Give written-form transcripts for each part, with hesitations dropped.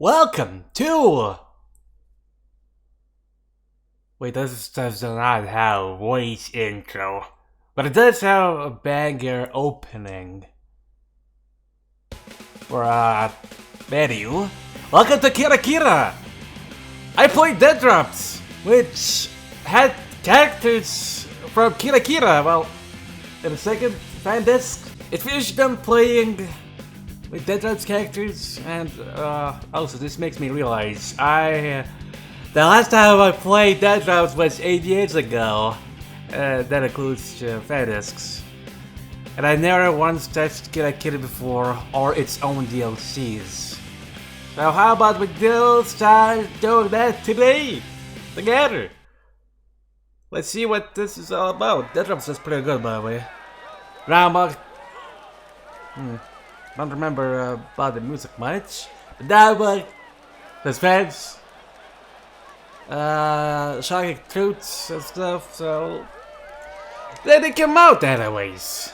Welcome to... Wait, this does not have a voice intro, but it does have a banger opening. For menu. Welcome to Kira Kira! I played DEARDROPS, which had characters from Kira Kira. Well, in a second, fan disc. It finished them playing with DEARDROPS characters, and also this makes me realize the last time I played DEARDROPS was 8 years ago. That includes fan discs. And I never once touched Kira Kira before, or its own DLCs. So how about we start doing that today? Together! Let's see what this is all about. DEARDROPS is pretty good, by the way. Round don't remember about the music much, but that was suspense, shocking truths and stuff, so then they come out anyways.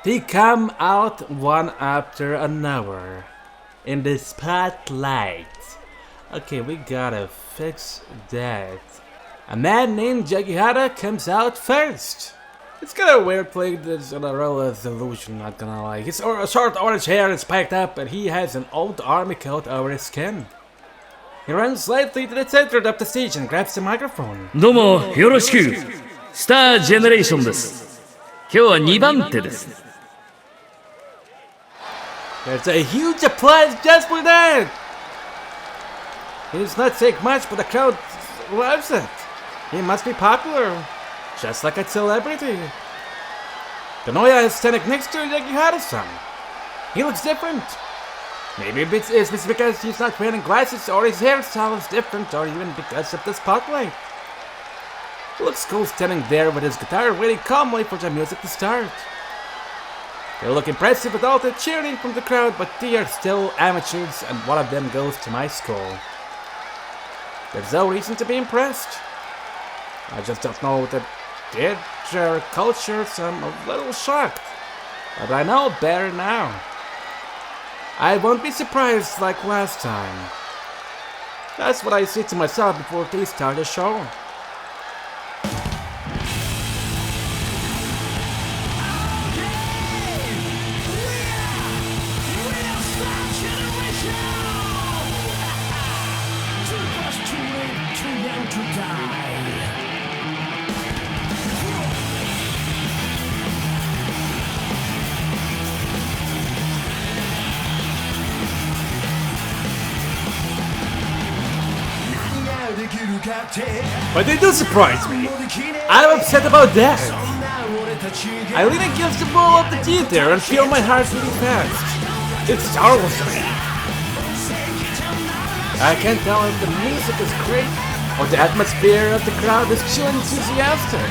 They come out one after another in the spotlight. Okay, we gotta fix that. A man named Jagihara comes out first. It's kinda weird playing this on a low resolution, not gonna lie. His short orange hair is spiked up and he has an old army coat over his skin. He runs slightly to the center of the stage and grabs the microphone. どうもよろしく。スタージェネレーションです。今日は2番手です。There's a huge applause just for that! He does not take much, but the crowd loves it. He must be popular. Just like a celebrity. Kanoya is standing next to Yagihara-san. He looks different. Maybe it's because he's not wearing glasses, or his hairstyle is different, or even because of the spotlight. He looks cool standing there with his guitar, waiting calmly for the music to start. They look impressive with all the cheering from the crowd, but they are still amateurs, and one of them goes to my school. There's no reason to be impressed. I just don't know the their culture, so I'm a little shocked. But I know better now. I won't be surprised like last time. That's what I say to myself before they start the show. But they do surprise me. I'm upset about that. I lean against the wall of the theater and feel my heart beating fast. It startles me. I can't tell if the music is great or the atmosphere of the crowd is too enthusiastic.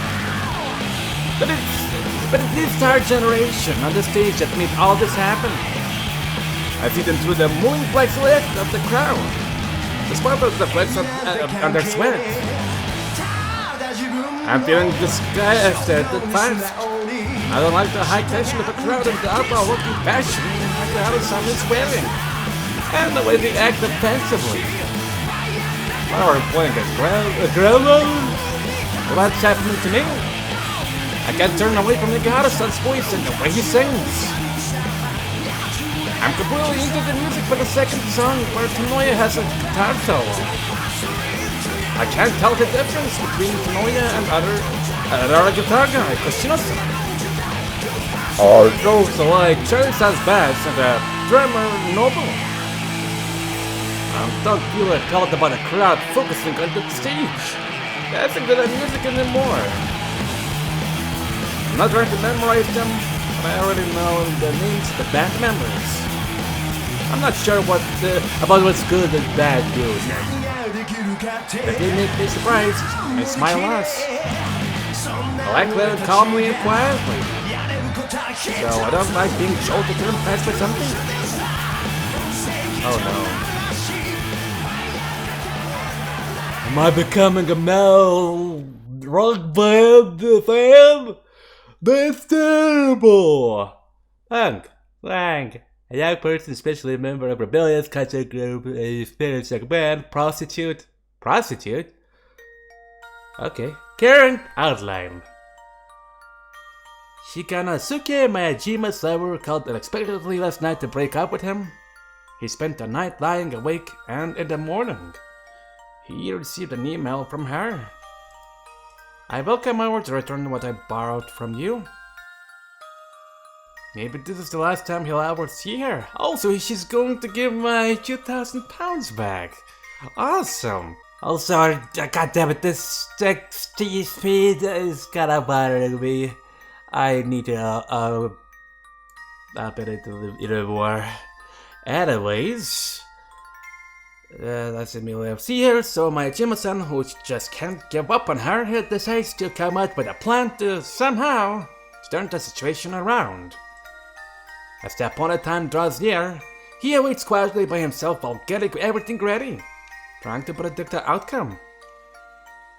But it's this entire generation on the stage that made all this happen. I see them through the moving flashlight of the crowd. The sparkles reflects on their sweat. I'm feeling disgusted at fast. I don't like the high tension of a crowd and the outlaw working passion like the other son is wearing. And the way they act offensively. While we're playing a grandma? Well, that's happening to me. I can't turn away from the Gihara-san's voice and the way he sings. I'm completely into the music for the second song where Kanoya has a guitar solo. I can't tell the difference between Kanoya and other guitar guy, Koshino-san. Or those like Cherry-san's bass and the drummer Nobu. I don't feel called about a crowd focusing on the stage. That's a good music anymore. I'm not trying to memorize them, but I already know the names of the band members. I'm not sure about what's good and bad music. If they make me surprised, I smile less. I like living calmly and quietly. So I don't like being jolted and impressed by something. Oh no. Am I becoming a male rock band fan? That's terrible! Thank A young person, especially a member of rebellious culture group, a spirit like band, prostitute. Prostitute? Okay. Current outline. Shikanosuke Miyajima's lover called unexpectedly last night to break up with him. He spent the night lying awake, and in the morning, he received an email from her. I will come over to return what I borrowed from you. Maybe this is the last time he'll ever see her. Also, she's going to give my 2,000 pounds back. Awesome. Also, goddammit, this speed is kinda bothering me. I need a bit to live in more. Anyways, that's immediately I've seen her, so my Jima-san, who just can't give up on her, he decides to come up with a plan to somehow turn the situation around. As the appointed time draws near, he awaits quietly by himself while getting everything ready, trying to predict the outcome.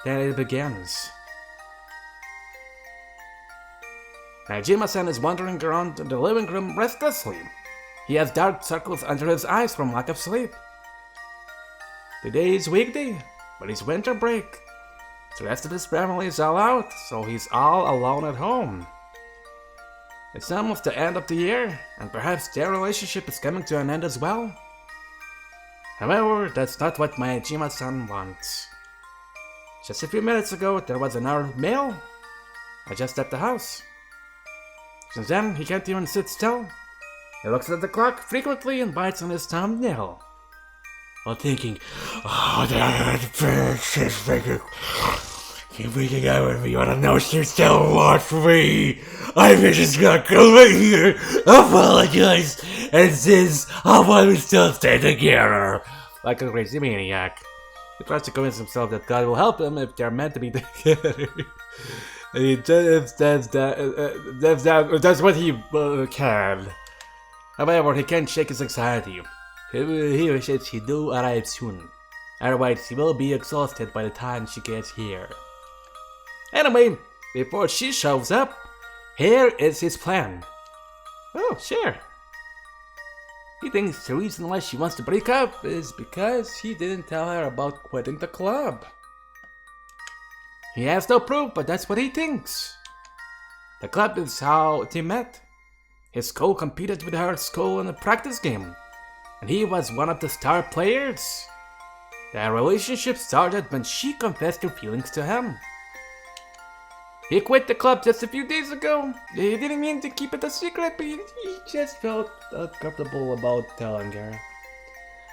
Then it begins. Najima-san is wandering around in the living room restlessly. He has dark circles under his eyes from lack of sleep. Today is weekday, but it's winter break. The rest of his family is all out, so he's all alone at home. It's almost the end of the year, and perhaps their relationship is coming to an end as well. However, that's not what Majima-san wants. Just a few minutes ago, there was another mail. I just left the house. Since then, he can't even sit still. He looks at the clock frequently and bites on his thumbnail, while thinking, oh, that precious figure. Keep waking up with me, you wanna know she still wants me. I just got come in here, apologize, and says, how about we still stay together? Like a crazy maniac. He tries to convince himself that God will help him if they're meant to be together. That's what he can. However, he can't shake his anxiety. He wishes he do arrive soon. Otherwise, he will be exhausted by the time she gets here. Anyway, before she shows up, here is his plan. Oh, sure. He thinks the reason why she wants to break up is because he didn't tell her about quitting the club. He has no proof, but that's what he thinks. The club is how they met. His school competed with her school in a practice game, and he was one of the star players. Their relationship started when she confessed her feelings to him. He quit the club just a few days ago. He didn't mean to keep it a secret, but he just felt uncomfortable about telling her.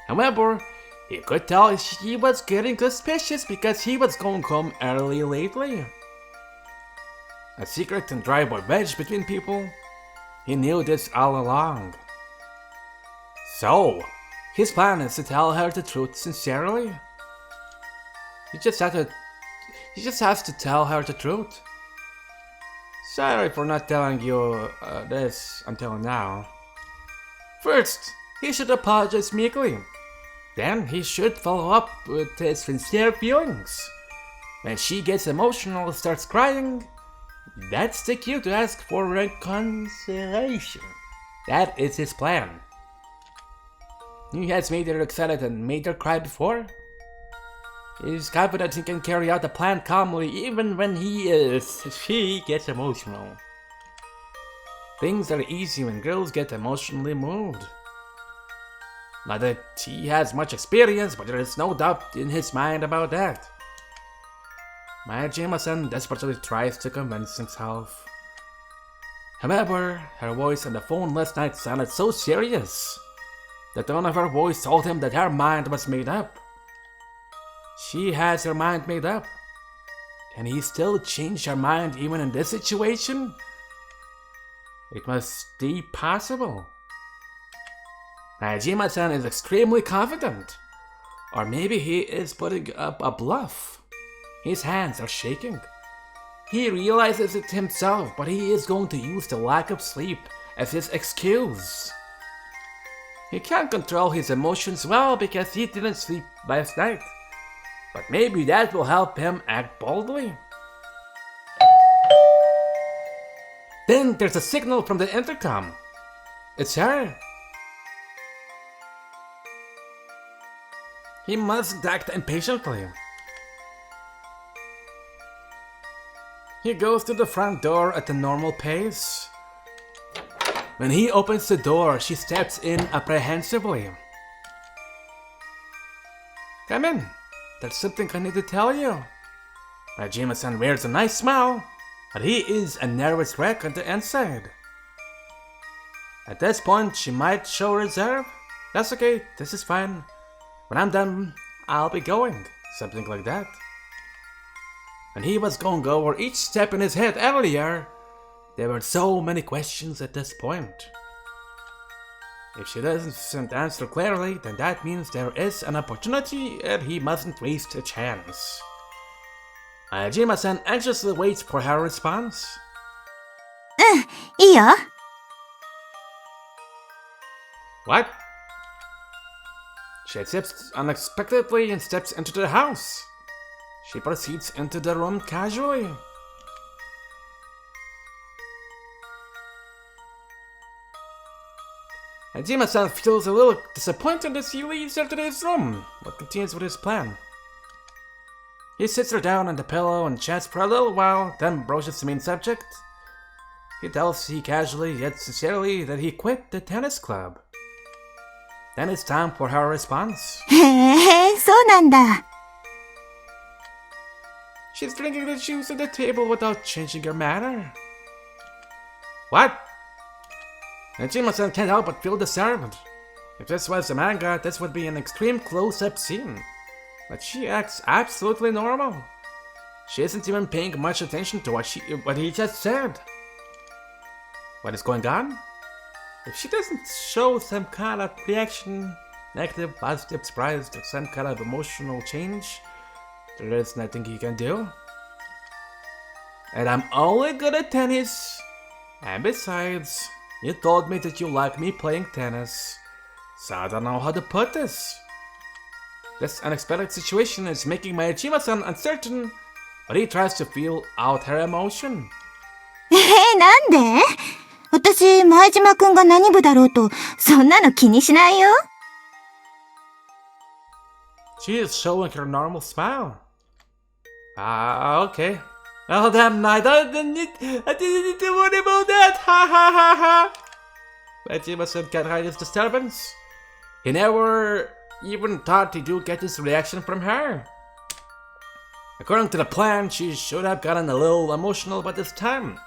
However, he could tell she was getting suspicious because he was going home early lately. A secret and drive-by wedge between people. He knew this all along. So, his plan is to tell her the truth sincerely. He just has to tell her the truth. Sorry for not telling you this until now. First, he should apologize meekly. Then he should follow up with his sincere feelings. When she gets emotional and starts crying, that's the cue to ask for reconciliation. That is his plan. He has made her excited and made her cry before. He's confident he can carry out the plan calmly even when she gets emotional. Things are easy when girls get emotionally moved. Not that he has much experience, but there is no doubt in his mind about that. Majima-san desperately tries to convince himself. However, her voice on the phone last night sounded so serious. The tone of her voice told him that her mind was made up. She has her mind made up. Can he still change her mind even in this situation? It must be possible. Majima-san is extremely confident. Or maybe he is putting up a bluff. His hands are shaking. He realizes it himself, but he is going to use the lack of sleep as his excuse. He can't control his emotions well because he didn't sleep last night. But maybe that will help him act boldly. Then there's a signal from the intercom. It's her. He mustn't act impatiently. He goes to the front door at a normal pace. When he opens the door, she steps in apprehensively. Come in. There's something I need to tell you. Majima-san wears a nice smile, but he is a nervous wreck on the inside. At this point, she might show reserve. That's okay, this is fine. When I'm done, I'll be going. Something like that. When he was going over each step in his head earlier, there were so many questions at this point. If she doesn't answer clearly, then that means there is an opportunity and he mustn't waste a chance. Majima-san anxiously waits for her response. いいよ。 What? She accepts unexpectedly and steps into the house. She proceeds into the room casually. Majima-san feels a little disappointed as he leaves her to his room, but continues with his plan. He sits her down on the pillow and chats for a little while, then broaches the main subject. He tells her casually yet sincerely that he quit the tennis club. Then it's time for her response. へえ、そうなんだ。 She's drinking the juice at the table without changing her manner. What? Majima-san can't help but feel disturbed. If this was a manga, this would be an extreme close-up scene. But she acts absolutely normal. She isn't even paying much attention to what he just said. What is going on? If she doesn't show some kind of reaction, negative, positive, surprised, or some kind of emotional change, there is nothing he can do. And I'm only good at tennis. And besides, you told me that you like me playing tennis. So I don't know how to put this. This unexpected situation is making Majima-san uncertain, but he tries to feel out her emotion. なんで？私、前島くんが何部だろうと、そんなの気にしないよ。 She is showing her normal smile. Okay. Well, damn, I didn't need to worry about that. Ha ha ha ha. Majima-san can't hide his disturbance. He never even thought he do get this reaction from her. According to the plan, she should have gotten a little emotional by this time.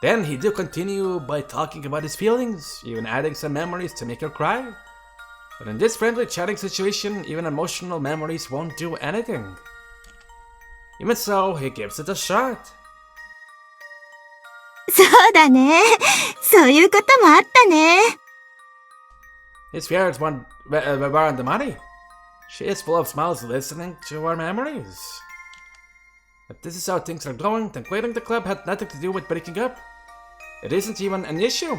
Then he do continue by talking about his feelings, even adding some memories to make her cry. But in this friendly chatting situation, even emotional memories won't do anything. Even so, he gives it a shot. そうだね。そういうこともあったね。 His fears were on the money. She is full of smiles listening to her memories. If this is how things are going, then quitting the club had nothing to do with breaking up. It isn't even an issue.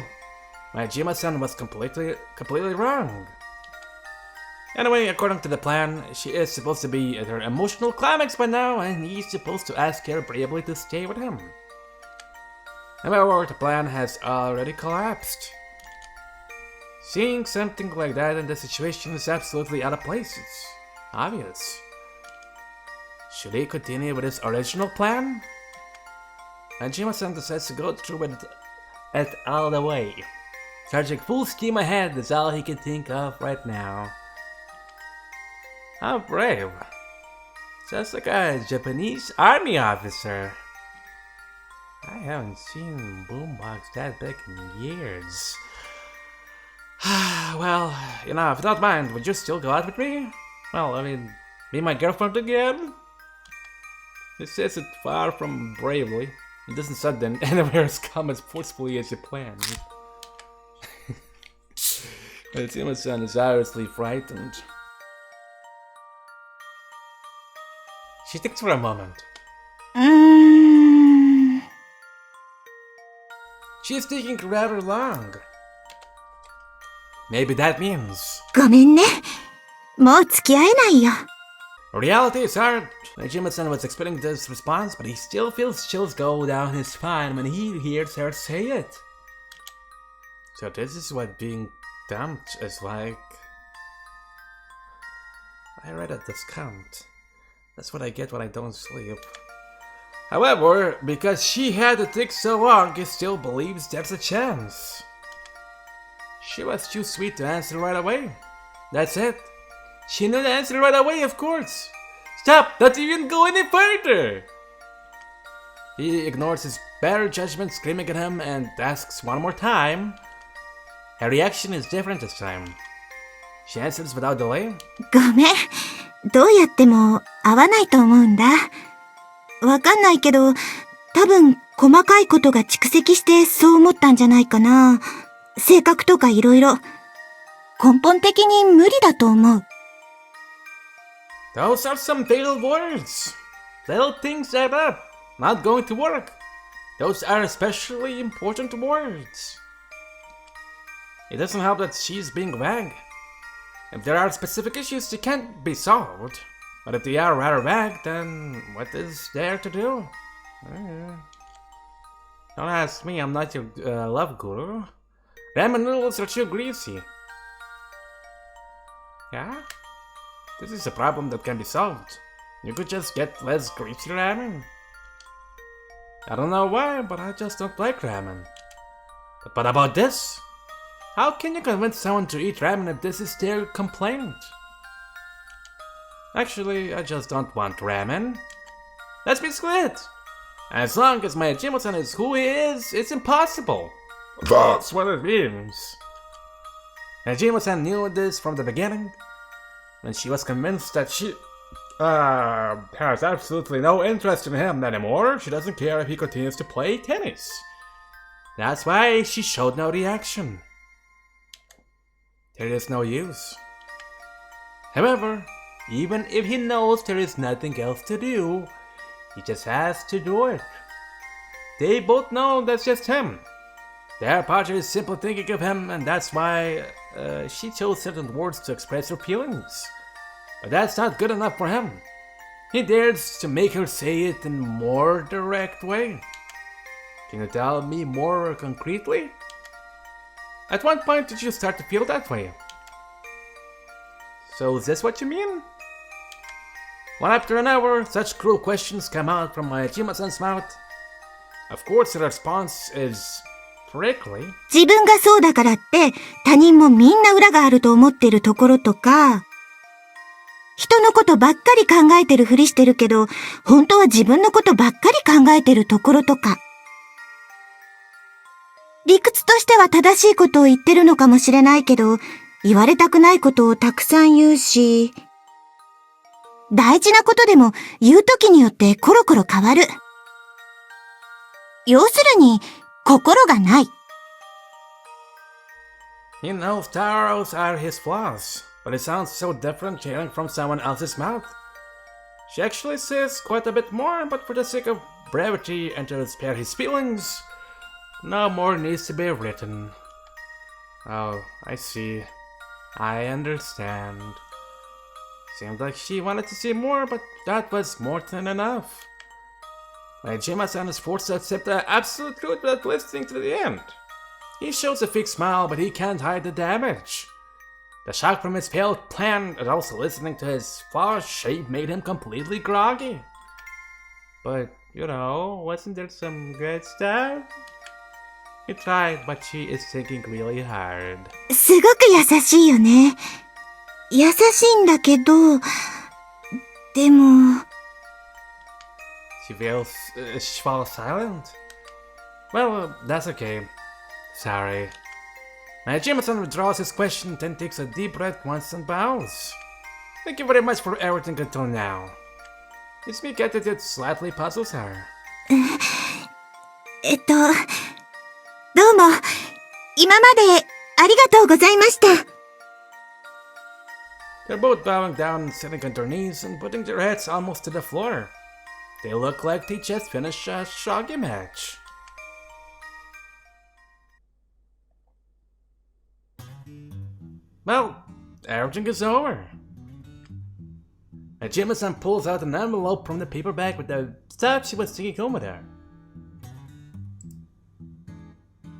Majima-san was completely wrong. Anyway, according to the plan, she is supposed to be at her emotional climax by now, and he's supposed to ask her bravely to stay with him. However, the plan has already collapsed. Seeing something like that in the situation is absolutely out of place. It's obvious. Should he continue with his original plan? Majima-san decides to go through with it all the way. Charging full steam ahead is all he can think of right now. How brave. Just like a Japanese army officer. I haven't seen Boombox that big in years. Well, if you don't mind, would you still go out with me? Well, I mean, be my girlfriend again? He says it far from bravely. He doesn't sudden anywhere as come as forcefully as you planned. Majima-san is obviously frightened. She thinks for a moment. She is taking rather long. Maybe that means... ごめんね。もう付き合えないよ。 Reality is hard. Majima-san was expecting this response, but he still feels chills go down his spine when he hears her say it. So this is what being dumped is like. I read a discount. That's what I get when I don't sleep. However, because she had to think so long, he still believes there's a chance. She was too sweet to answer right away. That's it. She knew the answer right away, of course. Stop! Don't even go any further! He ignores his better judgment, screaming at him, and asks one more time. Her reaction is different this time. She answers without delay. ごめん。どうやっても合わないと思うんだ。わかんないけど、多分細かいことが蓄積してそう思ったんじゃないかな。性格とかいろいろ。根本的に無理だと思う。Those are some fatal words. Little things add up. Not going to work. Those are especially important words. It doesn't help that she's being vague. If there are specific issues, they can't be solved. But if they are rather vague, then what is there to do? Don't ask me, I'm not your love guru. Ramen noodles are too greasy. Yeah? This is a problem that can be solved. You could just get less greasy ramen. I don't know why, but I just don't like ramen. But about this? How can you convince someone to eat ramen if this is their complaint? Actually, I just don't want ramen. That's basically it. As long as my Jimo-san is who he is, it's impossible. That's what it means. Najima-san knew this from the beginning. When she was convinced that she has absolutely no interest in him anymore, she doesn't care if he continues to play tennis. That's why she showed no reaction. There is no use. However, even if he knows there is nothing else to do, he just has to do it. They both know that's just him. Their Pochui is simply thinking of him, and that's why she chose certain words to express her feelings. But that's not good enough for him. He dares to make her say it in a more direct way. Can you tell me more concretely? At what point did you start to feel that way? So is this what you mean? Well, after an hour, such cruel questions come out from my Jima-san's mouth. Of course, the response is prickly. 自分がそうだからって他人もみんな裏があると思ってるところとか、人のことばっかり考えてるふりしてるけど、本当は自分のことばっかり考えてるところとか。理屈としては正しいことを言ってるのかもしれないけど、言われたくないことをたくさん言うし、大事なことでも言う時によってコロコロ変わる。要するに、心がない。He knows those are his flaws, but it sounds so different hearing from someone else's mouth. She actually says quite a bit more, but for the sake of brevity and to spare his feelings, no more needs to be written. Oh, I see. I understand. Seemed like she wanted to say more, but that was more than enough. My Jima-san is forced to accept the absolute truth without listening to the end. He shows a fake smile, but he can't hide the damage. The shock from his failed plan and also listening to his flawed shape made him completely groggy. But, you know, wasn't there some good stuff? He tried, but she is thinking really hard. すごく優しいよね。優しいんだけど、でも。She falls silent. Well, that's okay. Sorry. My Jima-san withdraws his question, then takes a deep breath once and bows. Thank you very much for everything until now. His meek attitude slightly puzzles her. どうも、今までありがとうございました。They're both bowing down and sitting on their knees and putting their heads almost to the floor. They look like they just finished a shogi match. Well, everything is over. Jima-san pulls out an envelope from the paper bag with the stuff she was taking home with her.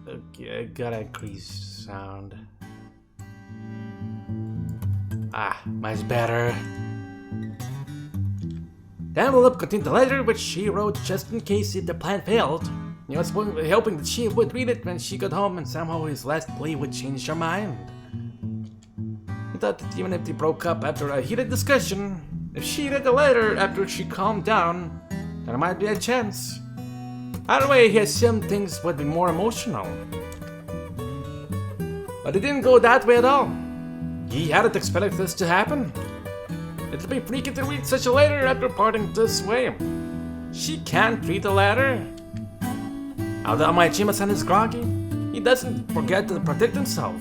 Okay, I gotta increase sound. Ah, much better. The envelope contained the letter which she wrote just in case if the plan failed. He was hoping that she would read it when she got home and somehow his last plea would change her mind. He thought that even if they broke up after a heated discussion, if she read the letter after she calmed down, there might be a chance. Either way, he assumed things would be more emotional. But it didn't go that way at all. He hadn't expected this to happen. It'll be freaky to read such a letter after parting this way. She can't read the letter. Although Majima-san is groggy, he doesn't forget to protect himself.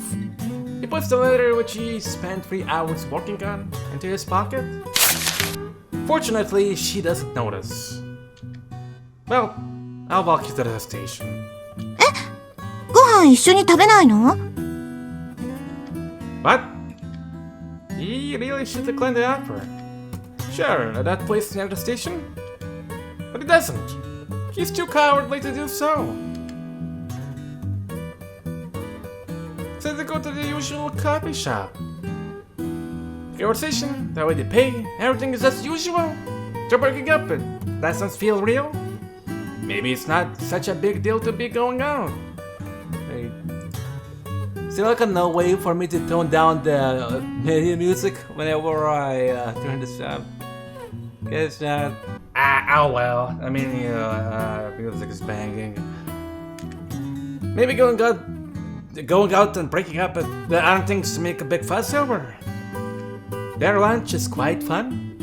He puts the letter which he spent 3 hours working on into his pocket. Fortunately, she doesn't notice. Well, I'll walk you to the station. ご飯一緒に食べないの？ What? He really should decline the offer. Sure, at that place near the station? But he doesn't. He's too cowardly to do so. Said to go to the usual coffee shop. Conversation, the way they pay, everything is as usual. They're breaking up, but that doesn't feel real. Maybe it's not such a big deal to be going out. Seems like a no way for me to tone down the music whenever I turn this up. Guess not. Oh well. I mean, music is banging. Maybe going out and breaking up, but there aren't things to make a big fuss over. Their lunch is quite fun.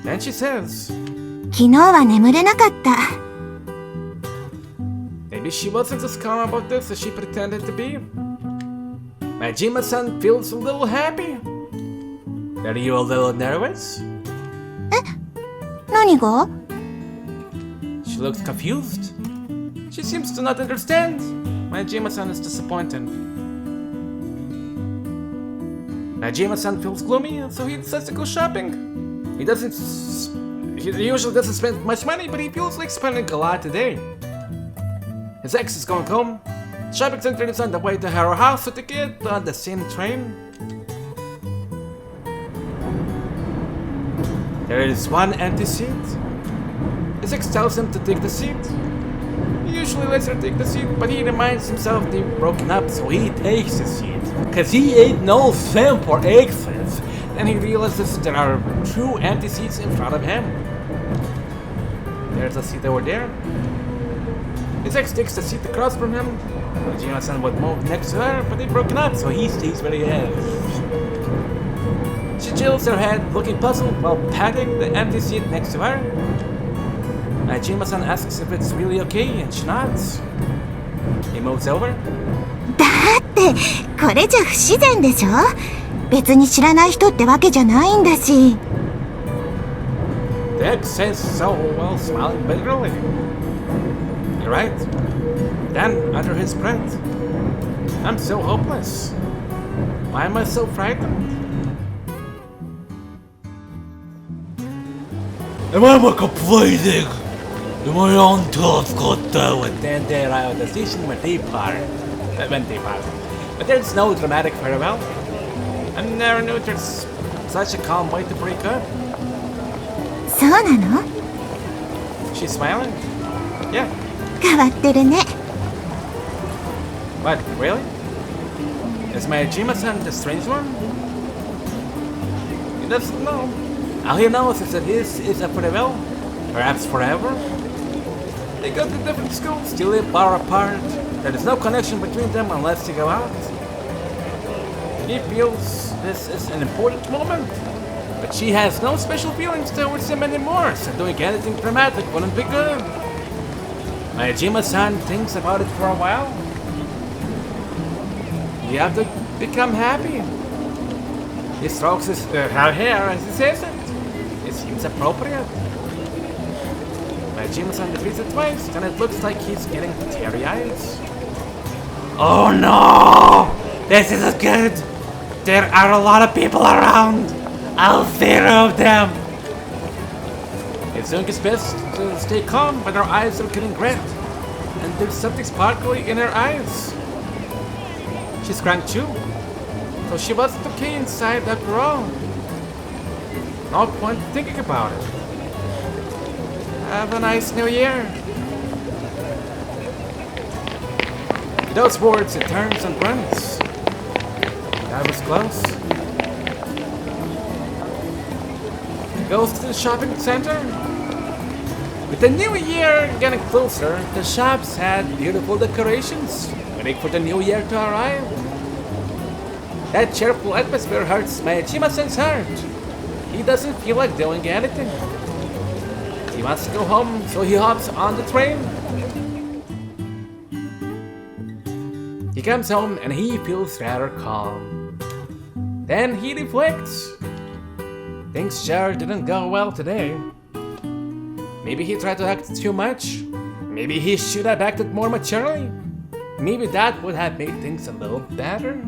Then she says, 昨日は眠れなかった。 maybe she wasn't as calm about this as she pretended to be. Majima-san feels a little happy. Are you a little nervous? 何が？ She looks confused. She seems to not understand. Majima-san is disappointed. Majima-san feels gloomy, so he decides to go shopping. He usually doesn't spend much money, but he feels like spending a lot today. His ex is going home. Shopping center is on the way to her house with the kid on the same train. There is one empty seat. His ex tells him to take the seat. He usually lets her take the seat, but he reminds himself they've broken up, so he takes the seat. Cause he ain't no simp for exes. Then he realizes there are 2 empty seats in front of him. There's a seat over there. His ex takes the seat across from him. Majima-san would move next to her, but they've broken up, so he stays where he is. She jills her head, looking puzzled, while patting the empty seat next to her. Majima-san asks if it's really okay, and she nods. He moves over. だってこれじゃ不自然でしょ？別に知らない人ってわけじゃないんだし。 The ex says so while smiling bitterly. You're right. Then, under his breath, I'm so hopeless. Why am I so frightened? Am I complaining? Am I on top got and then they arrive at the station when they part. But there's no dramatic farewell. I never knew there's such a calm way to break up. そうなの？ She's smiling. Yeah. 変わってるね。 What, really? Is Majima-san the strange one? He doesn't know. All he knows is that his is a farewell. Perhaps forever? They go to different schools, still live far apart. There is no connection between them unless they go out. He feels this is an important moment. But she has no special feelings towards him anymore, so doing anything dramatic wouldn't be good. Majima-san thinks about it for a while. You have to become happy. He strokes her hair as he says it. It seems appropriate. Majima-san repeats it twice, and it looks like he's getting teary eyes. Oh no! This isn't good! There are a lot of people around! All 0 of them! He's doing his best to stay calm, but her eyes are getting red. And there's something sparkly in her eyes. She's crying too. So she wasn't okay inside after all. No point thinking about it. Have a nice new year. With those words, he turns and runs. That was close. He goes to the shopping center. With the new year getting closer, the shops had beautiful decorations, waiting for the new year to arrive. That cheerful atmosphere hurts Mayajimasen's heart. He doesn't feel like doing anything. He wants to go home, so he hops on the train. He comes home and he feels rather calm. Then he reflects. Things sure didn't go well today. Maybe he tried to act too much. Maybe he should have acted more maturely. Maybe that would have made things a little better.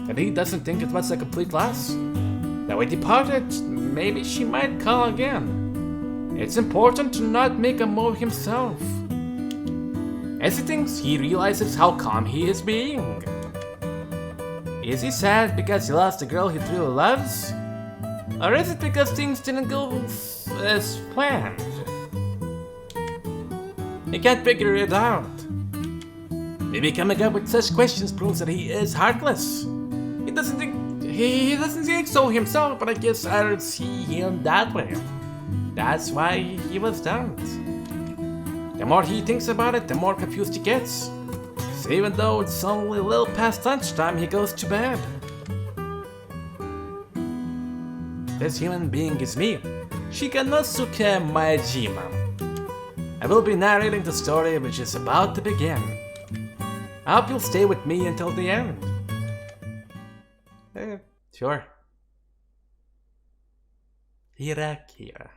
But he doesn't think it was a complete loss. Now he departed. Maybe she might call again. It's important to not make a move himself. As he thinks, he realizes how calm he is being. Is he sad because he lost the girl he truly loves? Or is it because things didn't go as planned? He can't figure it out. Maybe coming up with such questions proves that he is heartless. He doesn't think so himself, but I guess I don't see him that way. That's why he was dumped. The more he thinks about it, the more confused he gets. So even though it's only a little past lunchtime, he goes to bed. This human being is me, Shikanosuke Maejima. I will be narrating the story which is about to begin. I hope you'll stay with me until the end. Sure. Hira Kira.